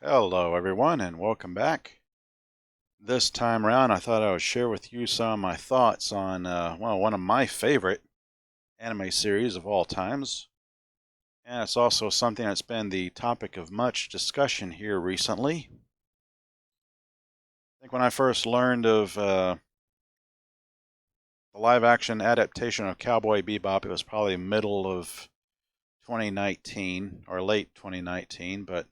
Hello, everyone, and welcome back. This time around, I thought I would share with you some of my thoughts on, one of my favorite anime series of all times. And it's also something that's been the topic of much discussion here recently. I think when I first learned of the live action adaptation of Cowboy Bebop, it was probably middle of 2019 or late 2019, but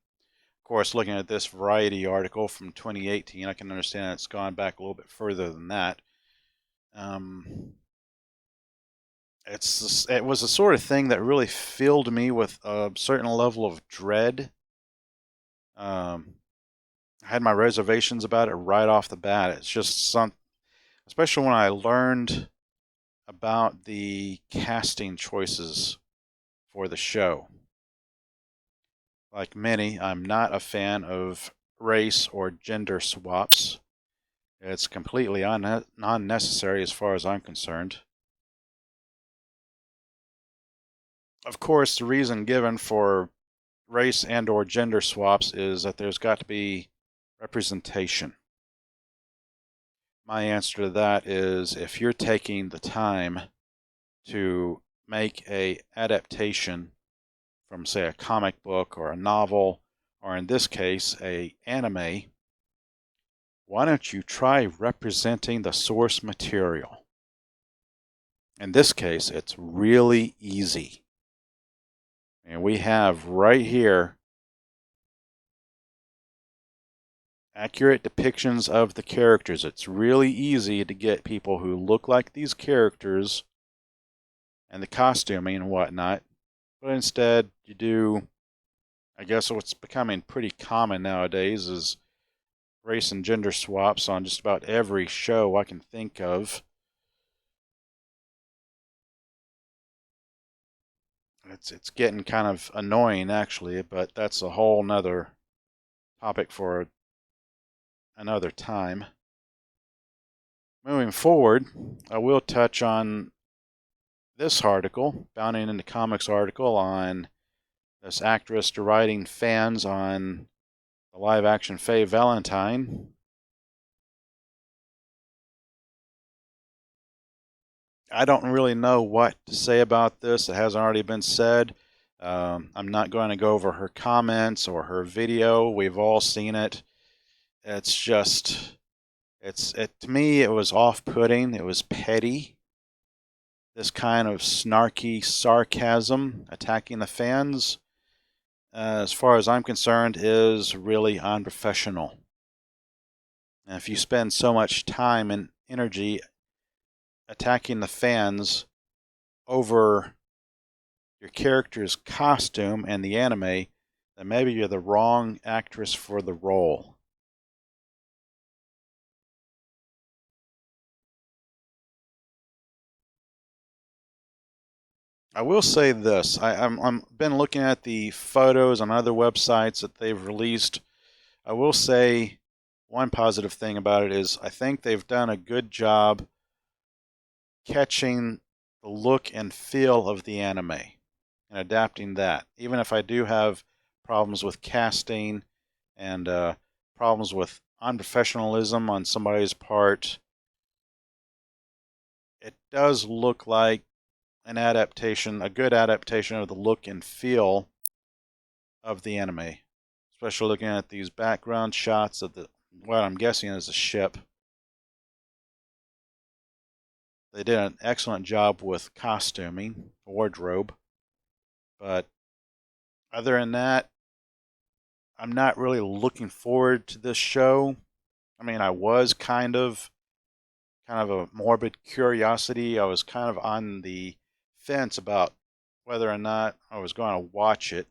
of course, looking at this Variety article from 2018, I can understand it's gone back a little bit further than that. Um, it was the sort of thing that really filled me with a certain level of dread. Um, I had my reservations about it right off the bat. It's just especially when I learned about the casting choices for the show. Like many, I'm not a fan of race or gender swaps. It's completely unnecessary as far as I'm concerned. Of course, the reason given for race and or gender swaps is that there's got to be representation. My answer to that is if you're taking the time to make a adaptation from say a comic book or a novel or in this case a anime, why don't you try representing the source material? In this case, it's really easy. And we have right here accurate depictions of the characters. It's really easy to get people who look like these characters and the costuming and whatnot, but instead you do, I guess what's becoming pretty common nowadays is race and gender swaps on just about every show I can think of. It's getting kind of annoying actually, but that's a whole nother topic for another time. Moving forward, I will touch on this article, Bounding into Comics article on this actress deriding fans on the live action Faye Valentine. I don't really know what to say about this. It hasn't already been said. I'm not going to go over her comments or her video. We've all seen it. It's just, to me, it was off-putting. It was petty. This kind of snarky sarcasm attacking the fans, as far as I'm concerned, is really unprofessional. And if you spend so much time and energy attacking the fans over your character's costume and the anime, then maybe you're the wrong actress for the role. I will say this: I'm been looking at the photos on other websites that they've released. I will say one positive thing about it is I think they've done a good job catching the look and feel of the anime and adapting that. Even if I do have problems with casting and problems with unprofessionalism on somebody's part, it does look like an adaptation, a good adaptation of the look and feel of the anime. Especially looking at these background shots of what I'm guessing is a ship. They did an excellent job with costuming, wardrobe, but other than that, I'm not really looking forward to this show. I mean, I was kind of a morbid curiosity. I was kind of on the fence about whether or not I was going to watch it.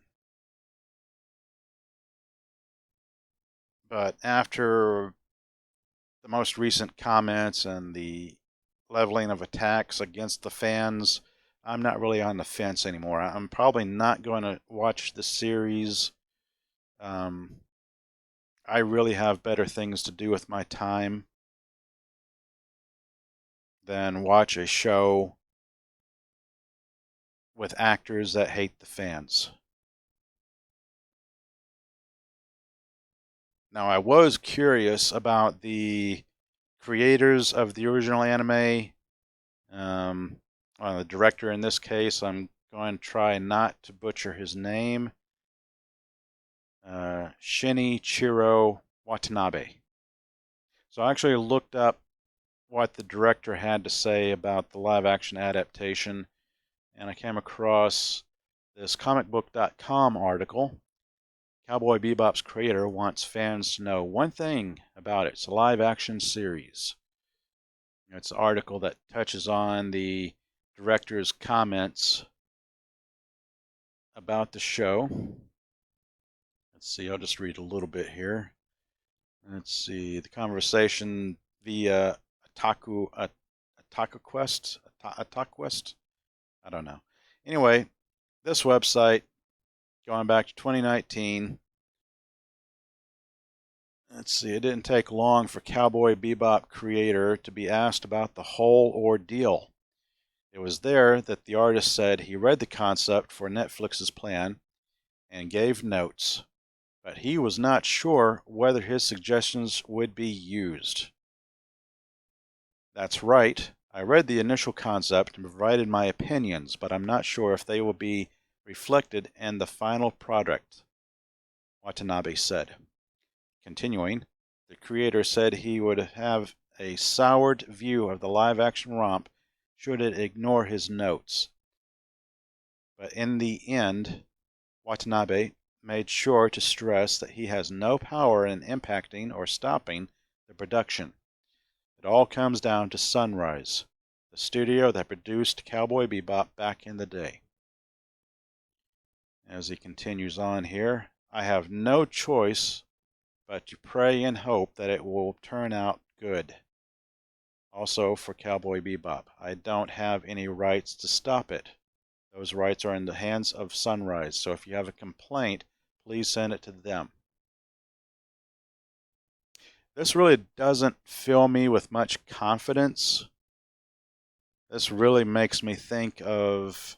But after the most recent comments and the leveling of attacks against the fans, I'm not really on the fence anymore. I'm probably not going to watch the series. Um, I really have better things to do with my time than watch a show with actors that hate the fans. Now, I was curious about the creators of the original anime, the director in this case. I'm going to try not to butcher his name. Shinichiro Watanabe. So I actually looked up what the director had to say about the live action adaptation, and I came across this comicbook.com article. Cowboy Bebop's creator wants fans to know one thing about its live action series. It's an article that touches on the director's comments about the show. Let's see, I'll just read a little bit here. Let's see, the conversation via AttackQuest? I don't know. Anyway, this website, going back to 2019, let's see, it didn't take long for Cowboy Bebop creator to be asked about the whole ordeal. It was there that the artist said he read the concept for Netflix's plan and gave notes, but he was not sure whether his suggestions would be used. That's right. I read the initial concept and provided my opinions, but I'm not sure if they will be reflected in the final product, Watanabe said. Continuing, the creator said he would have a soured view of the live-action romp should it ignore his notes. But in the end, Watanabe made sure to stress that he has no power in impacting or stopping the production. It all comes down to Sunrise, the studio that produced Cowboy Bebop back in the day. As he continues on here, I have no choice but to pray and hope that it will turn out good. Also for Cowboy Bebop, I don't have any rights to stop it. Those rights are in the hands of Sunrise, so if you have a complaint, please send it to them. This really doesn't fill me with much confidence. This really makes me think of,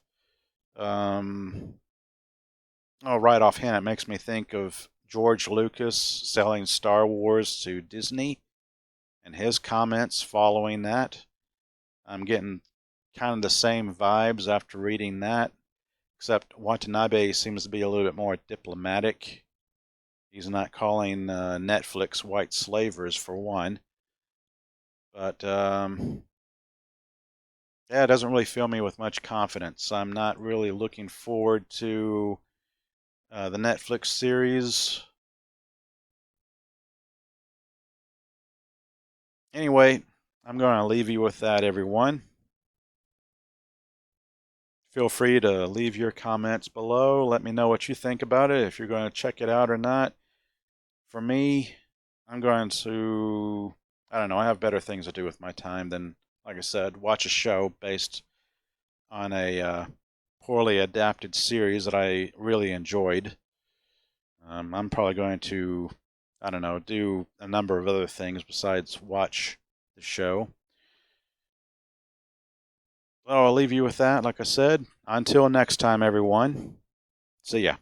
right offhand, it makes me think of George Lucas selling Star Wars to Disney and his comments following that. I'm getting kind of the same vibes after reading that, except Watanabe seems to be a little bit more diplomatic. He's not calling Netflix white slavers, for one. But, yeah, it doesn't really fill me with much confidence. I'm not really looking forward to the Netflix series. Anyway, I'm going to leave you with that, everyone. Feel free to leave your comments below. Let me know what you think about it, if you're going to check it out or not. For me, I'm going to, I don't know, I have better things to do with my time than, like I said, watch a show based on a poorly adapted series that I really enjoyed. I'm probably going to, I don't know, do a number of other things besides watch the show. So I'll leave you with that, like I said. Until next time, everyone. See ya.